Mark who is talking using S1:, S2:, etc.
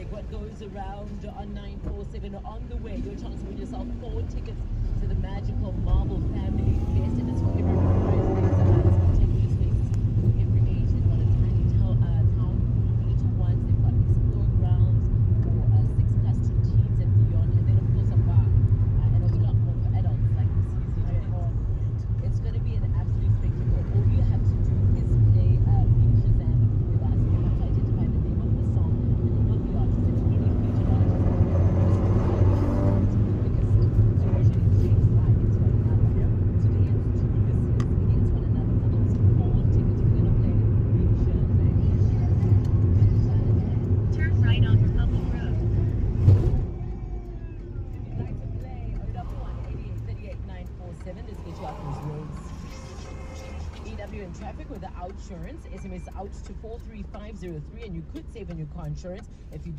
S1: like what goes around on 947 on the way. Your chance to win yourself 4 tickets to the magical Marvel Family Fest, and it's for everyone. Spectacular spaces for every age. They've got a tiny town for little ones. They've got explore grounds for 6 plus to teens and beyond, and then of course a bar and a lot more for adults like this easy to It's going to be an absolute spectacle. All you have to do is play Beat Shazam with us. You have to identify the name of the song, the name of the artist, and any featured artist. Let's get you out these roads. EW in traffic with the OUTsurance. SMS out to 43503, and you could save on your car insurance if you